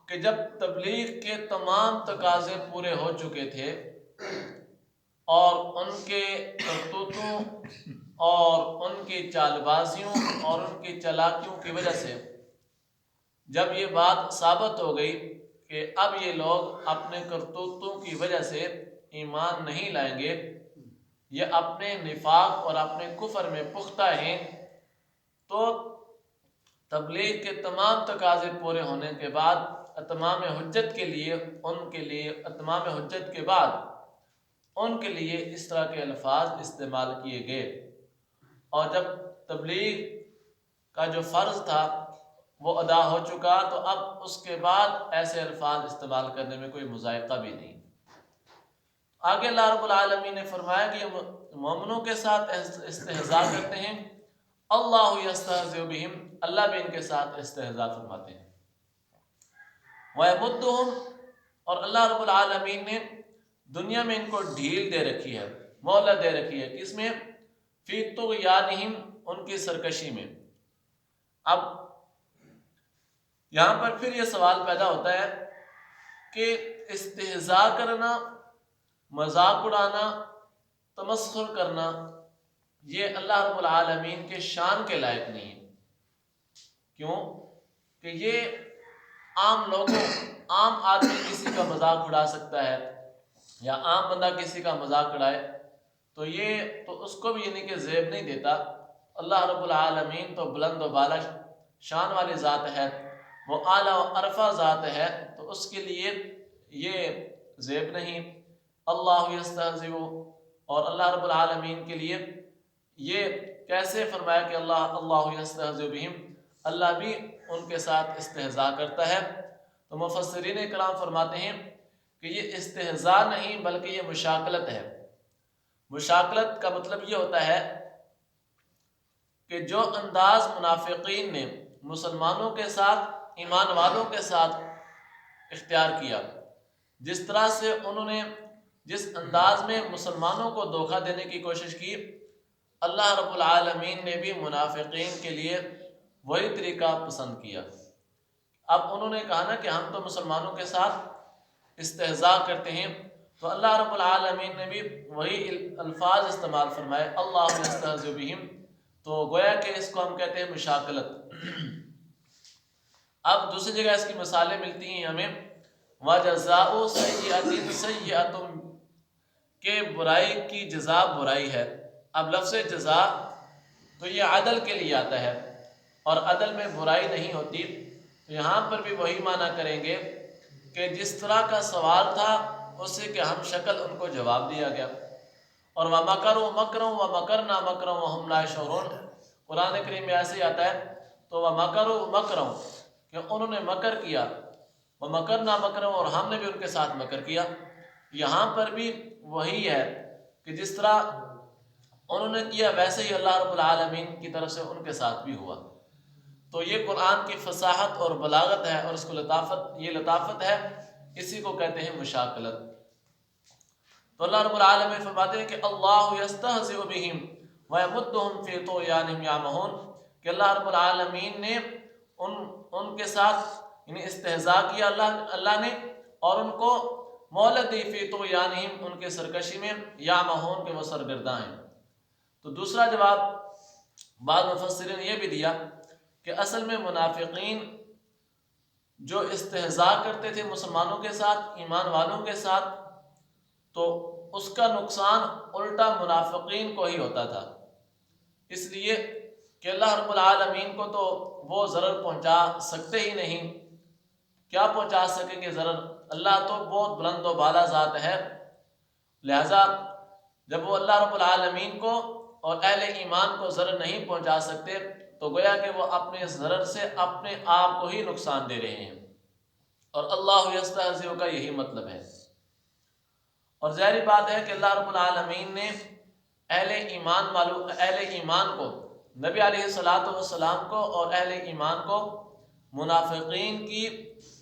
کہ جب تبلیغ کے تمام تقاضے پورے ہو چکے تھے اور ان کے کرتوتوں اور ان کی چال بازیوں اور ان کی چالاکیوں کی وجہ سے جب یہ بات ثابت ہو گئی کہ اب یہ لوگ اپنے کرتوتوں کی وجہ سے ایمان نہیں لائیں گے، یہ اپنے نفاق اور اپنے کفر میں پختہ ہیں، تو تبلیغ کے تمام تقاضے پورے ہونے کے بعد اتمام حجت کے لیے اتمام حجت کے بعد ان کے لیے اس طرح کے الفاظ استعمال کیے گئے، اور جب تبلیغ کا جو فرض تھا وہ ادا ہو چکا تو اب اس کے بعد ایسے الفاظ استعمال کرنے میں کوئی مذائقہ بھی نہیں۔ آگے اللہ رب العالمین نے فرمایا کہ یہ مومنوں کے ساتھ استہزاء کرتے ہیں، اللہ یستہزئ بہم، اللہ بھی ان کے ساتھ استہزاء فرماتے ہیں، وَيَمُدُّهُمْ، اور اللہ رب العالمین نے دنیا میں ان کو ڈھیل دے رکھی ہے، مہلت دے رکھی ہے، کس میں؟ فی طغیانہم، ان کی سرکشی میں۔ اب یہاں پر پھر یہ سوال پیدا ہوتا ہے کہ استہزاء کرنا، مذاق اڑانا، تمسخر کرنا، یہ اللہ رب العالمین کے شان کے لائق نہیں ہے۔ کیوں؟ کہ یہ عام لوگوں، عام آدمی کسی کا مذاق اڑا سکتا ہے، یا عام بندہ کسی کا مذاق اڑائے تو اس کو بھی یعنی کہ زیب نہیں دیتا۔ اللہ رب العالمین تو بلند و بالا شان والی ذات ہے، وہ اعلیٰ و عرفہ ذات ہے، تو اس کے لیے یہ زیب نہیں۔ اللہ یستہزئ، اور اللہ رب العالمین کے لیے یہ کیسے فرمایا کہ اللہ یستہزئ بہم، اللہ بھی ان کے ساتھ استہزاء کرتا ہے۔ تو مفسرین کرام فرماتے ہیں کہ یہ استہزاء نہیں بلکہ یہ مشاکلت ہے۔ مشاکلت کا مطلب یہ ہوتا ہے کہ جو انداز منافقین نے مسلمانوں کے ساتھ، ایمان والوں کے ساتھ اختیار کیا، جس طرح سے انہوں نے جس انداز میں مسلمانوں کو دھوکہ دینے کی کوشش کی، اللہ رب العالمین نے بھی منافقین کے لیے وہی طریقہ پسند کیا۔ اب انہوں نے کہا نا کہ ہم تو مسلمانوں کے ساتھ استہزاء کرتے ہیں، تو اللہ رب العالمین نے بھی وہی الفاظ استعمال فرمائے، اللہ یستہزئ بہم، تو گویا کہ اس کو ہم کہتے ہیں مشاکلت۔ اب دوسری جگہ اس کی مثالیں ملتی ہیں ہمیں، وَجَزَاءُ سَیِّئَةٍ سَیِّئَةٌ، کہ برائی کی جزا برائی ہے۔ اب لفظ جزا تو یہ عدل کے لیے آتا ہے، اور عدل میں برائی نہیں ہوتی، تو یہاں پر بھی وہی معنی کریں گے کہ جس طرح کا سوال تھا اسی کے ہم شکل ان کو جواب دیا گیا۔ اور وَمَكَرُوا مَكْرًا وَمَكَرْنَا مَكْرًا وَهُمْ لَا يَشْعُرُونَ، قرآن کریم میں ایسے ہی آتا ہے، تو وَمَكَرُوا مَكْرًا، کہ انہوں نے مکر کیا، وَمَكَرْنَا مَكْرًا، اور ہم نے بھی ان کے ساتھ مکر کیا۔ یہاں پر بھی وہی ہے کہ جس طرح انہوں نے کیا ویسے ہی اللہ رب العالمین کی طرف سے ان کے ساتھ بھی ہوا۔ تو یہ قرآن کی فصاحت اور بلاغت ہے، اور اس کو لطافت ہے، اسی کو کہتے ہیں مشاکلت۔ تو اللہ رب العالمین فرماتے ہیں کہ اللہ یستہزئ بہم ویمدہم فی طغیانہم یعمہون، کہ اللہ رب العالمین نے ان کے ساتھ یعنی استہزاء کیا اللہ نے، اور ان کو مہلت دی فی طغیانہم، ان کے سرکشی میں، یعمہون، کہ وہ سرگرداں ہیں۔ تو دوسرا جواب بعض مفسرین نے یہ بھی دیا کہ اصل میں منافقین جو استہزاء کرتے تھے مسلمانوں کے ساتھ، ایمان والوں کے ساتھ، تو اس کا نقصان الٹا منافقین کو ہی ہوتا تھا، اس لیے کہ اللہ رب العالمین کو تو وہ ضرر پہنچا سکتے ہی نہیں، کیا پہنچا سکیں گے ضرر؟ اللہ تو بہت بلند و بالا ذات ہے، لہذا جب وہ اللہ رب العالمین کو اور اہل ایمان کو ضرر نہیں پہنچا سکتے تو گویا کہ وہ اپنے ضرر سے اپنے آپ کو ہی نقصان دے رہے ہیں، اور اللہ یستہزئ کا یہی مطلب ہے۔ اور ظاہری بات ہے کہ اللہ رب العالمین نے اہل ایمان کو، نبی علیہ السلام کو اور اہل ایمان کو منافقین کی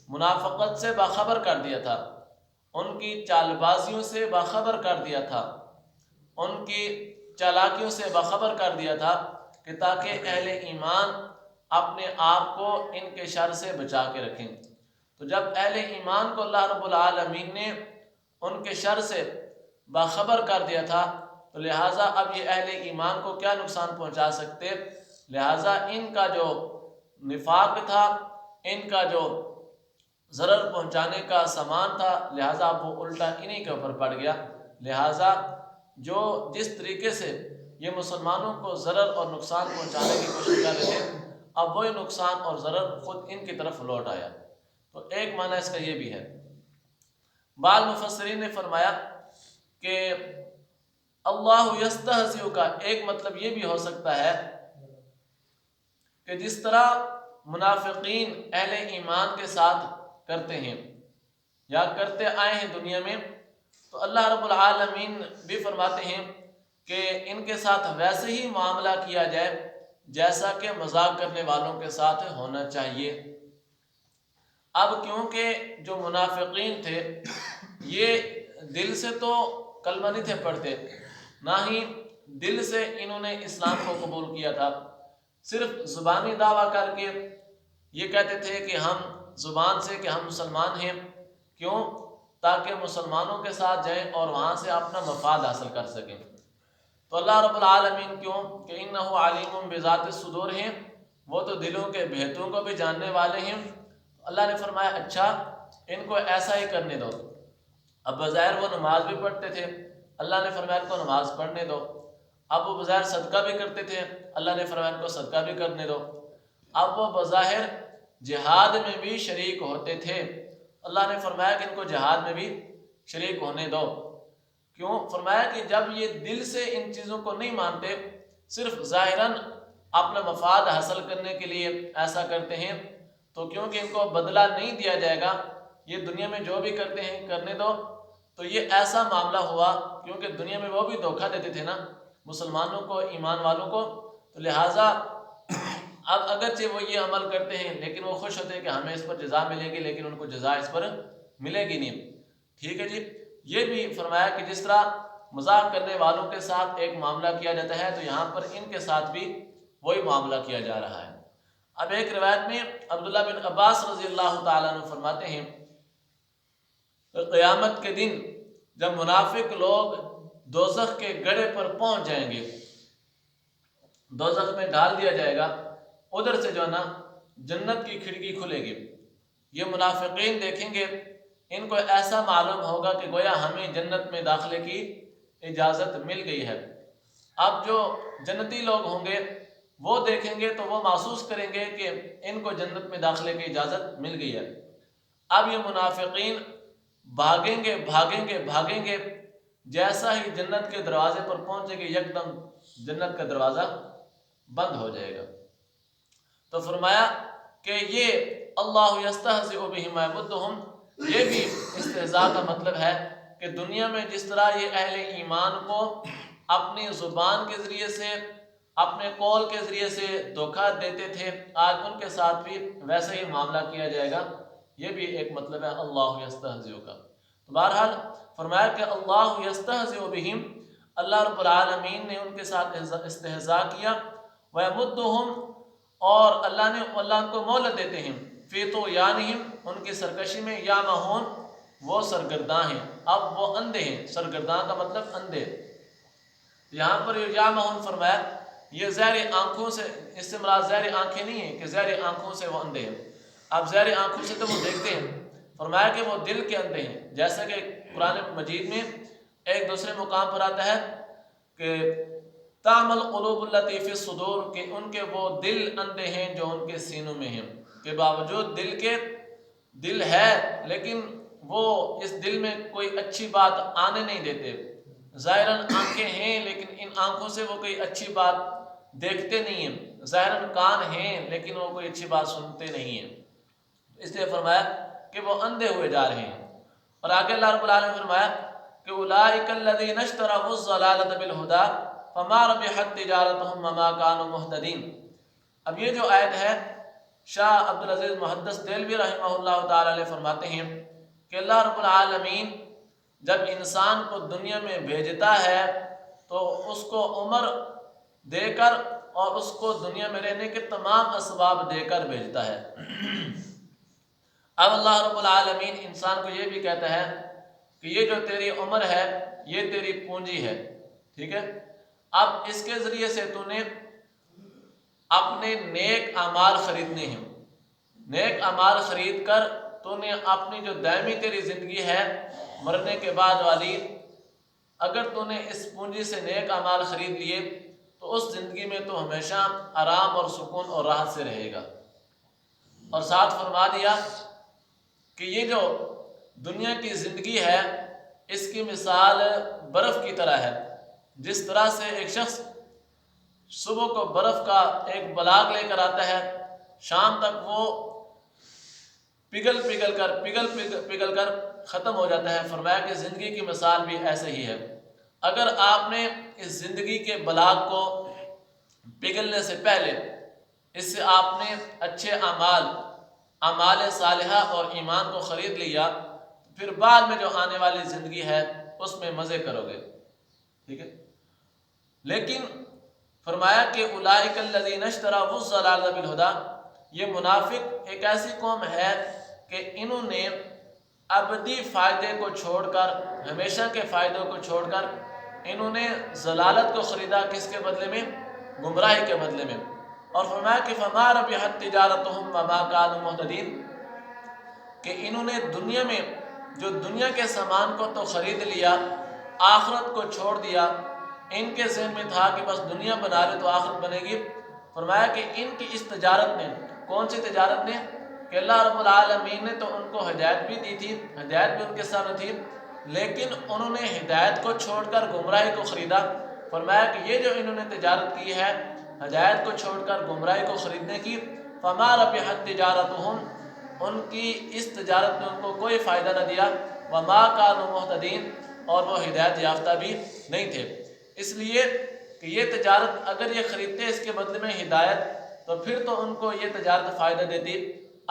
منافقت سے باخبر کر دیا تھا، ان کی چال بازیوں سے باخبر کر دیا تھا، ان کی چالاکیوں سے باخبر کر دیا تھا، کہ تاکہ اہل ایمان اپنے آپ کو ان کے شر سے بچا کے رکھیں۔ تو جب اہل ایمان کو اللہ رب العالمین نے ان کے شر سے باخبر کر دیا تھا تو لہٰذا اب یہ اہل ایمان کو کیا نقصان پہنچا سکتے؟ لہٰذا ان کا جو نفاق تھا، ان کا جو ضرر پہنچانے کا سامان تھا، لہٰذا اب وہ الٹا انہی کے اوپر پڑ گیا۔ لہٰذا جو جس طریقے سے یہ مسلمانوں کو ضرر اور نقصان پہنچانے کی کوشش کر رہے تھے، اب وہی نقصان اور ضرر خود ان کی طرف لوٹ آیا۔ تو ایک معنی اس کا یہ بھی ہے۔ بعض مفسرین نے فرمایا کہ اللہ یستہزئ کا ایک مطلب یہ بھی ہو سکتا ہے کہ جس طرح منافقین اہل ایمان کے ساتھ کرتے ہیں یا کرتے آئے ہیں دنیا میں، تو اللہ رب العالمین بھی فرماتے ہیں کہ ان کے ساتھ ویسے ہی معاملہ کیا جائے جیسا کہ مذاق کرنے والوں کے ساتھ ہونا چاہیے۔ اب کیونکہ جو منافقین تھے یہ دل سے تو کلمہ نہیں تھے پڑھتے، نہ ہی دل سے انہوں نے اسلام کو قبول کیا تھا، صرف زبانی دعویٰ کر کے یہ کہتے تھے کہ ہم زبان سے کہ ہم مسلمان ہیں، کیوں؟ تاکہ مسلمانوں کے ساتھ جائیں اور وہاں سے اپنا مفاد حاصل کر سکیں۔ تو اللہ رب العالمین کیوں کہ انہ علیم بذات الصدور ہیں، وہ تو دلوں کے بھیتوں کو بھی جاننے والے ہیں۔ اللہ نے فرمایا اچھا ان کو ایسا ہی کرنے دو۔ اب بظاہر وہ نماز بھی پڑھتے تھے، اللہ نے فرمایا ان کو نماز پڑھنے دو۔ اب وہ بظاہر صدقہ بھی کرتے تھے، اللہ نے فرمایا ان کو صدقہ بھی کرنے دو۔ اب وہ بظاہر جہاد میں بھی شریک ہوتے تھے، اللہ نے فرمایا کہ ان کو جہاد میں بھی شریک ہونے دو۔ کیوں؟ فرمایا کہ جب یہ دل سے ان چیزوں کو نہیں مانتے، صرف ظاہراً اپنا مفاد حاصل کرنے کے لیے ایسا کرتے ہیں، تو کیونکہ ان کو بدلہ نہیں دیا جائے گا، یہ دنیا میں جو بھی کرتے ہیں کرنے دو۔ تو یہ ایسا معاملہ ہوا کیونکہ دنیا میں وہ بھی دھوکہ دیتے تھے نا مسلمانوں کو، ایمان والوں کو، تو لہٰذا اب اگرچہ وہ یہ عمل کرتے ہیں لیکن وہ خوش ہوتے ہیں کہ ہمیں اس پر جزا ملے گی، لیکن ان کو جزا اس پر ملے گی نہیں۔ ٹھیک ہے جی، یہ بھی فرمایا کہ جس طرح مذاق کرنے والوں کے ساتھ ایک معاملہ کیا جاتا ہے تو یہاں پر ان کے ساتھ بھی وہی معاملہ کیا جا رہا ہے۔ اب ایک روایت میں عبداللہ بن عباس رضی اللہ تعالیٰ عنہ فرماتے ہیں قیامت کے دن جب منافق لوگ دوزخ کے گڑھے پر پہنچ جائیں گے، دوزخ میں ڈال دیا جائے گا، ادھر سے جو ہے نا جنت کی کھڑکی کھلے گی، یہ منافقین دیکھیں گے، ان کو ایسا معلوم ہوگا کہ گویا ہمیں جنت میں داخلے کی اجازت مل گئی ہے۔ اب جو جنتی لوگ ہوں گے وہ دیکھیں گے تو وہ محسوس کریں گے کہ ان کو جنت میں داخلے کی اجازت مل گئی ہے۔ اب یہ منافقین بھاگیں گے بھاگیں گے بھاگیں گے، جیسا ہی جنت کے دروازے پر پہنچیں گے یکدم جنت کا دروازہ بند ہو جائے گا۔ تو فرمایا کہ یہ اللہ یستہزئ بہم ویمدہم، یہ بھی استہزاء کا مطلب ہے کہ دنیا میں جس طرح یہ اہل ایمان کو اپنی زبان کے ذریعے سے، اپنے قول کے ذریعے سے دھوکہ دیتے تھے، آج ان کے ساتھ بھی ویسے ہی معاملہ کیا جائے گا۔ یہ بھی ایک مطلب ہے اللہ یستہزئ کا۔ تو بہرحال فرمایا کہ اللہ یستہزئ بہم، اللہ رب العالمین نے ان کے ساتھ استہزاء کیا، ویمدہم، اور اللہ ان کو مہلت دیتے ہیں، فی طغیانہم، ان کی سرکشی میں، یعمہون، وہ سرگرداں ہیں۔ اب وہ اندھے ہیں، سرگرداں کا مطلب اندھے۔ یہاں پر یعمہون فرمایا یہ زہر آنکھوں سے، اس سے مراد زہر آنکھیں نہیں ہیں کہ زہر آنکھوں سے وہ اندھے ہیں۔ اب زہر آنکھوں سے تو وہ دیکھتے ہیں، فرمایا کہ وہ دل کے اندھے ہیں، جیسا کہ قرآن مجید میں ایک دوسرے مقام پر آتا ہے کہ تعمی القلوب التی فی الصدور، کہ ان کے وہ دل اندھے ہیں جو ان کے سینوں میں ہیں، کہ باوجود دل کے دل ہے لیکن وہ اس دل میں کوئی اچھی بات آنے نہیں دیتے۔ ظاہراً آنکھیں ہیں لیکن ان آنکھوں سے وہ کوئی اچھی بات دیکھتے نہیں ہیں، ظاہراً کان ہیں لیکن وہ کوئی اچھی بات سنتے نہیں ہیں، اس لیے فرمایا کہ وہ اندھے ہوئے جا رہے ہیں۔ اور آگے اللہ رب العالمین فرمایا کہ اولئک الذین اشتروا الضلالۃ بالہدی فما ربحت تجارتہم وما کانوا مہتدین۔ اب یہ جو آیت ہے، شاہ عبدالعزیز محدث دہلوی رحمہ اللہ تعالی علیہ فرماتے ہیں کہ اللہ رب العالمین جب انسان کو دنیا میں بھیجتا ہے تو اس کو عمر دے کر اور اس کو دنیا میں رہنے کے تمام اسباب دے کر بھیجتا ہے۔ اب اللہ رب العالمین انسان کو یہ بھی کہتا ہے کہ یہ جو تیری عمر ہے یہ تیری پونجی ہے، ٹھیک ہے، اب اس کے ذریعے سے تو نے اپنے نیک اعمال خریدنے ہیں، نیک اعمال خرید کر تو نے اپنی جو دائمی تیری زندگی ہے مرنے کے بعد والی، اگر تو نے اس پونجی سے نیک اعمال خرید لیے تو اس زندگی میں تو ہمیشہ آرام اور سکون اور راحت سے رہے گا۔ اور ساتھ فرما دیا کہ یہ جو دنیا کی زندگی ہے اس کی مثال برف کی طرح ہے، جس طرح سے ایک شخص صبح کو برف کا ایک بلاگ لے کر آتا ہے، شام تک وہ پگھل کر ختم ہو جاتا ہے۔ فرمایا کہ زندگی کی مثال بھی ایسے ہی ہے، اگر آپ نے اس زندگی کے بلاگ کو پگھلنے سے پہلے اس سے آپ نے اچھے اعمال صالحہ اور ایمان کو خرید لیا، پھر بعد میں جو آنے والی زندگی ہے اس میں مزے کرو گے، ٹھیک ہے۔ لیکن فرمایا کہ اولئک الذین اشتروا الضلالۃ بالہدی، یہ منافق ایک ایسی قوم ہے کہ انہوں نے ابدی فائدے کو چھوڑ کر، ہمیشہ کے فائدوں کو چھوڑ کر انہوں نے ضلالت کو خریدا، کس کے بدلے میں؟ گمراہی کے بدلے میں۔ اور فرمایا کہ فما ربحت تجارتہم وما کانوا مہتدین، کہ انہوں نے دنیا میں جو دنیا کے سامان کو تو خرید لیا، آخرت کو چھوڑ دیا، ان کے ذہن میں تھا کہ بس دنیا بنا لے تو آخرت بنے گی۔ فرمایا کہ ان کی اس تجارت نے، کون سی تجارت نے؟ کہ اللہ رب العالمین نے تو ان کو ہدایت بھی دی تھی، ہدایت بھی ان کے سامنے تھی، لیکن انہوں نے ہدایت کو چھوڑ کر گمراہی کو خریدا۔ فرمایا کہ یہ جو انہوں نے تجارت کی ہے ہدایت کو چھوڑ کر گمراہی کو خریدنے کی، فما ربحت تجارتہم، ان کی اس تجارت نے ان کو کوئی فائدہ نہ دیا، وما کانوا مہتدین، اور وہ ہدایت یافتہ بھی نہیں تھے۔ اس لیے کہ یہ تجارت اگر یہ خریدتے اس کے بدلے میں ہدایت، تو پھر تو ان کو یہ تجارت فائدہ دیتی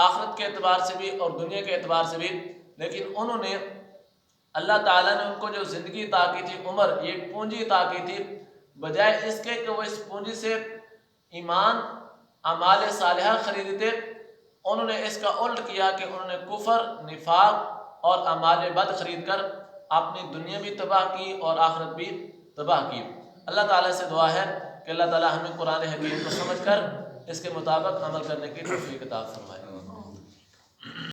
آخرت کے اعتبار سے بھی اور دنیا کے اعتبار سے بھی، لیکن انہوں نے، اللہ تعالیٰ نے ان کو جو زندگی عطا کی تھی، عمر، یہ پونجی عطا کی تھی، بجائے اس کے کہ وہ اس پونجی سے ایمان، اعمال صالحہ خریدتے، انہوں نے اس کا الٹ کیا کہ انہوں نے کفر، نفاق اور اعمال بد خرید کر اپنی دنیا بھی تباہ کی اور آخرت بھی تباہ کی۔ اللہ تعالیٰ سے دعا ہے کہ اللہ تعالیٰ ہمیں قرآن حکیم کو سمجھ کر اس کے مطابق عمل کرنے کی توفیق عطا فرمائے۔